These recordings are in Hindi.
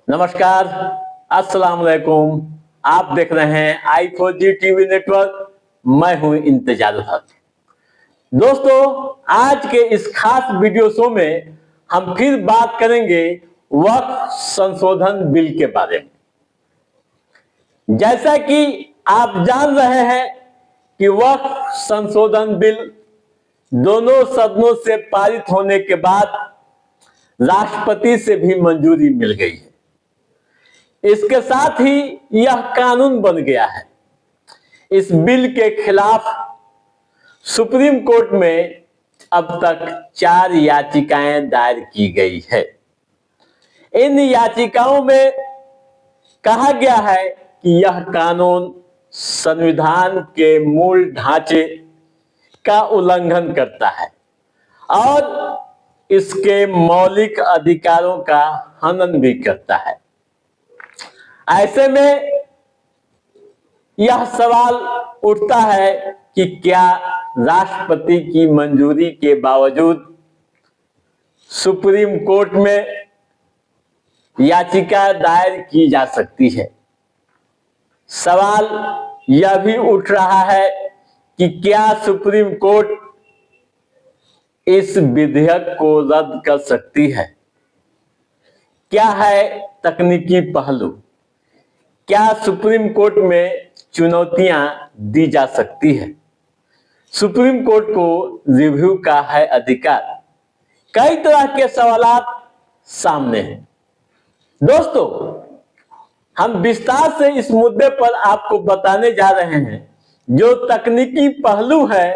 नमस्कार, अस्सलाम वालेकुम। आप देख रहे हैं i4G टीवी नेटवर्क। मैं हूं इंतजार हक। दोस्तों, आज के इस खास वीडियो शो में हम फिर बात करेंगे वक्फ संशोधन बिल के बारे में। जैसा कि आप जान रहे हैं कि वक्फ संशोधन बिल दोनों सदनों से पारित होने के बाद राष्ट्रपति से भी मंजूरी मिल गई है। इसके साथ ही यह कानून बन गया है। इस बिल के खिलाफ सुप्रीम कोर्ट में अब तक 4 याचिकाएं दायर की गई है। इन याचिकाओं में कहा गया है कि यह कानून संविधान के मूल ढांचे का उल्लंघन करता है और इसके मौलिक अधिकारों का हनन भी करता है। ऐसे में यह सवाल उठता है कि क्या राष्ट्रपति की मंजूरी के बावजूद सुप्रीम कोर्ट में याचिका दायर की जा सकती है। सवाल यह भी उठ रहा है कि क्या सुप्रीम कोर्ट इस विधेयक को रद्द कर सकती है। क्या है तकनीकी पहलू? क्या सुप्रीम कोर्ट में चुनौतियां दी जा सकती है? सुप्रीम कोर्ट को रिव्यू का है अधिकार। कई तरह के सवालात सामने हैं। दोस्तों, हम विस्तार से इस मुद्दे पर आपको बताने जा रहे हैं। जो तकनीकी पहलू है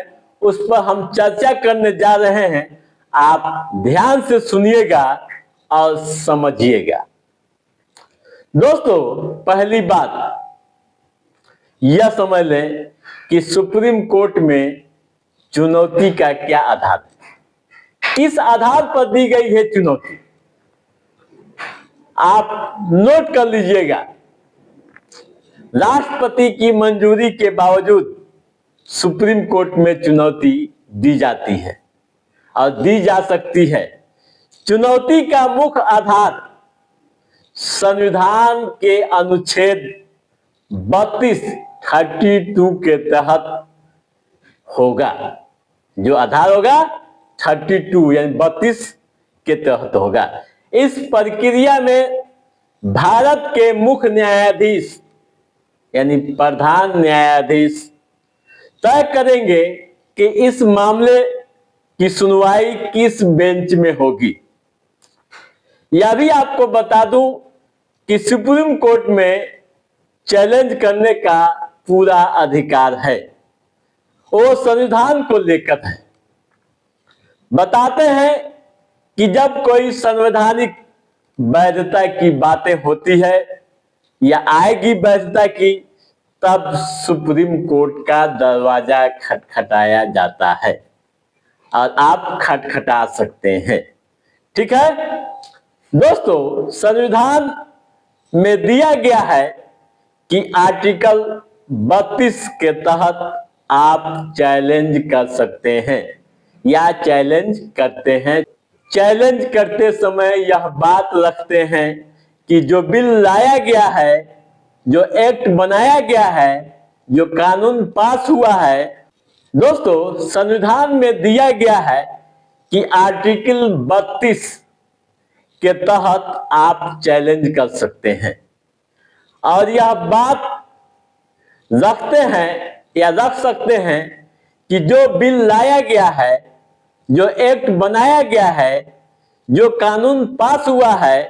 उस पर हम चर्चा करने जा रहे हैं। आप ध्यान से सुनिएगा और समझिएगा। दोस्तों, पहली बात यह समझ लें कि सुप्रीम कोर्ट में चुनौती का क्या आधार है, किस आधार पर दी गई है चुनौती। आप नोट कर लीजिएगा। राष्ट्रपति की मंजूरी के बावजूद सुप्रीम कोर्ट में चुनौती दी जाती है और दी जा सकती है। चुनौती का मुख्य आधार संविधान के अनुच्छेद 32 के तहत होगा। जो आधार होगा 32 यानी 32 के तहत होगा। इस प्रक्रिया में भारत के मुख्य न्यायाधीश यानी प्रधान न्यायाधीश तय करेंगे कि इस मामले की सुनवाई किस बेंच में होगी। यह भी आपको बता दूं कि सुप्रीम कोर्ट में चैलेंज करने का पूरा अधिकार है। वो संविधान को लेकर है। बताते हैं कि जब कोई संवैधानिक वैधता की बातें होती है या आएगी वैधता की, तब सुप्रीम कोर्ट का दरवाजा खटखटाया जाता है और आप खटखटा सकते हैं। ठीक है दोस्तों, संविधान में दिया गया है कि आर्टिकल 32 के तहत आप चैलेंज कर सकते हैं या चैलेंज करते हैं। चैलेंज करते समय यह बात रखते हैं कि जो बिल लाया गया है, जो एक्ट बनाया गया है, जो कानून पास हुआ है। दोस्तों, संविधान में दिया गया है कि आर्टिकल 32 के तहत आप चैलेंज कर सकते हैं और यह बात रखते हैं या रख सकते हैं कि जो बिल लाया गया है, जो एक्ट बनाया गया है, जो कानून पास हुआ है,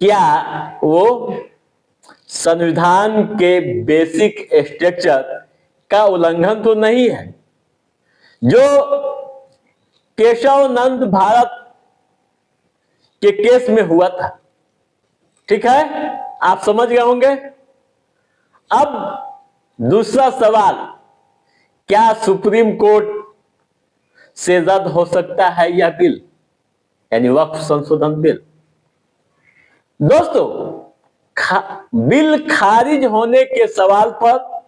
क्या वो संविधान के बेसिक स्ट्रक्चर का उल्लंघन तो नहीं है। जो केशव नंद भारत के केस में हुआ था। ठीक है, आप समझ गए होंगे। अब दूसरा सवाल, क्या सुप्रीम कोर्ट से रद्द हो सकता है यह बिल यानी वक्फ संशोधन बिल। दोस्तों, बिल खारिज होने के सवाल पर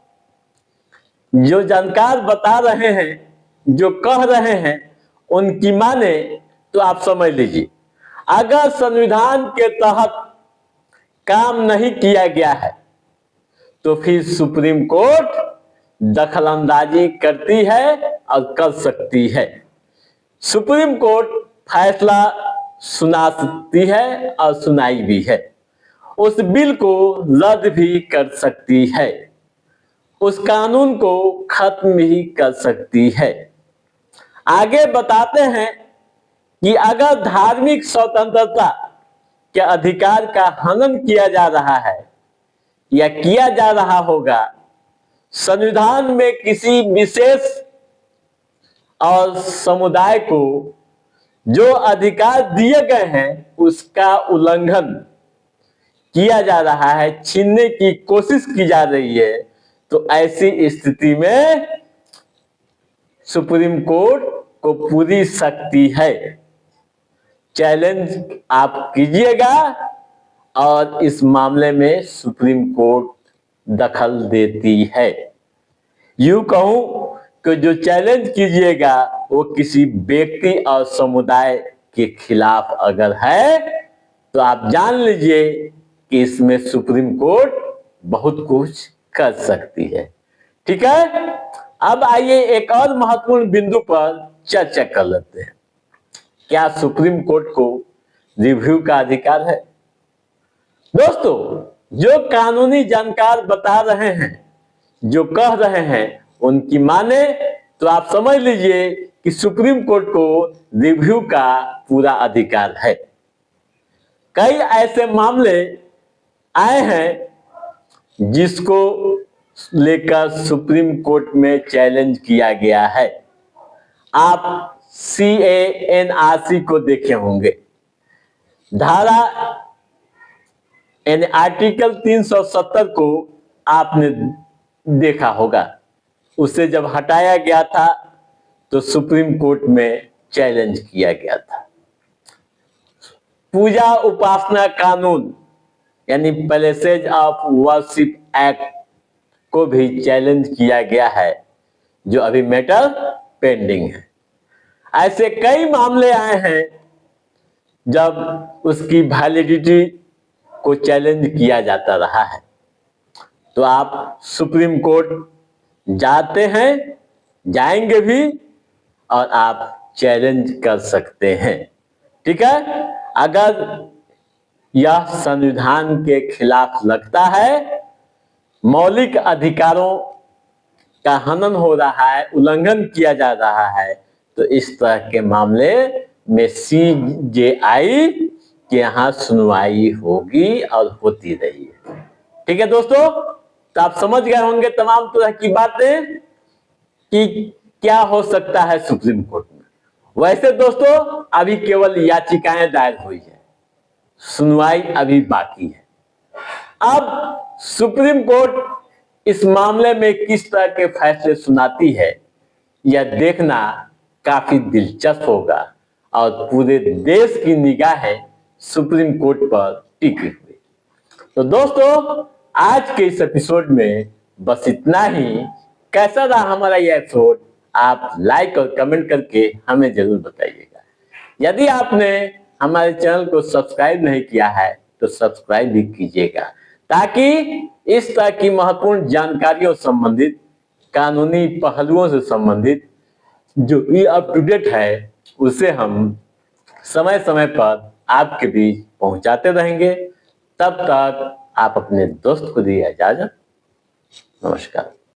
जो जानकार बता रहे हैं, जो कह रहे हैं, उनकी माने तो आप समझ लीजिए। अगर संविधान के तहत काम नहीं किया गया है तो फिर सुप्रीम कोर्ट दखलंदाजी करती है और कर सकती है। सुप्रीम कोर्ट फैसला सुना सकती है और सुनाई भी है। उस बिल को रद्द भी कर सकती है, उस कानून को खत्म भी कर सकती है। आगे बताते हैं कि अगर धार्मिक स्वतंत्रता के अधिकार का हनन किया जा रहा है या किया जा रहा होगा, संविधान में किसी विशेष और समुदाय को जो अधिकार दिए गए हैं उसका उल्लंघन किया जा रहा है, छीनने की कोशिश की जा रही है, तो ऐसी स्थिति में सुप्रीम कोर्ट को पूरी शक्ति है। चैलेंज आप कीजिएगा और इस मामले में सुप्रीम कोर्ट दखल देती है। यूं कहूं कि जो चैलेंज कीजिएगा वो किसी व्यक्ति और समुदाय के खिलाफ अगर है तो आप जान लीजिए कि इसमें सुप्रीम कोर्ट बहुत कुछ कर सकती है। ठीक है, अब आइए एक और महत्वपूर्ण बिंदु पर चर्चा कर लेते हैं। क्या सुप्रीम कोर्ट को रिव्यू का अधिकार है? दोस्तों, जो कानूनी जानकार बता रहे हैं, जो कह रहे हैं, उनकी माने तो आप समझ लीजिए कि सुप्रीम कोर्ट को रिव्यू का पूरा अधिकार है। कई ऐसे मामले आए हैं जिसको लेकर सुप्रीम कोर्ट में चैलेंज किया गया है। आप CANRC को देखे होंगे, धारा यानी आर्टिकल 370 को आपने देखा होगा। उसे जब हटाया गया था तो सुप्रीम कोर्ट में चैलेंज किया गया था। पूजा उपासना कानून यानी प्लेसेज ऑफ वर्शिप एक्ट को भी चैलेंज किया गया है, जो अभी मैटर पेंडिंग है। ऐसे कई मामले आए हैं जब उसकी वैलिडिटी को चैलेंज किया जाता रहा है। तो आप सुप्रीम कोर्ट जाते हैं, जाएंगे भी और आप चैलेंज कर सकते हैं। ठीक है, अगर यह संविधान के खिलाफ लगता है, मौलिक अधिकारों का हनन हो रहा है, उल्लंघन किया जा रहा है, तो इस तरह के मामले में CJI के यहाँ सुनवाई होगी और होती रही है। ठीक है दोस्तों, तो आप समझ गए होंगे तमाम तरह की बातें कि क्या हो सकता है सुप्रीम कोर्ट में। वैसे दोस्तों, अभी केवल याचिकाएं दायर हुई है, सुनवाई अभी बाकी है। अब सुप्रीम कोर्ट इस मामले में किस तरह के फैसले सुनाती है, यह देखना काफी दिलचस्प होगा और पूरे देश की निगाहें सुप्रीम कोर्ट पर टिकी हुई। तो दोस्तों, आज के इस एपिसोड में बस इतना ही। कैसा रहा हमारा यह एपिसोड, आप लाइक और कमेंट करके हमें जरूर बताइएगा। यदि आपने हमारे चैनल को सब्सक्राइब नहीं किया है तो सब्सक्राइब भी कीजिएगा, ताकि इस तरह की महत्वपूर्ण जानकारियों संबंधित, कानूनी पहलुओं से संबंधित जो अप टू डेट है उसे हम समय समय पर आपके बीच पहुंचाते रहेंगे। तब तक आप अपने दोस्त को दिए इजाजत। नमस्कार।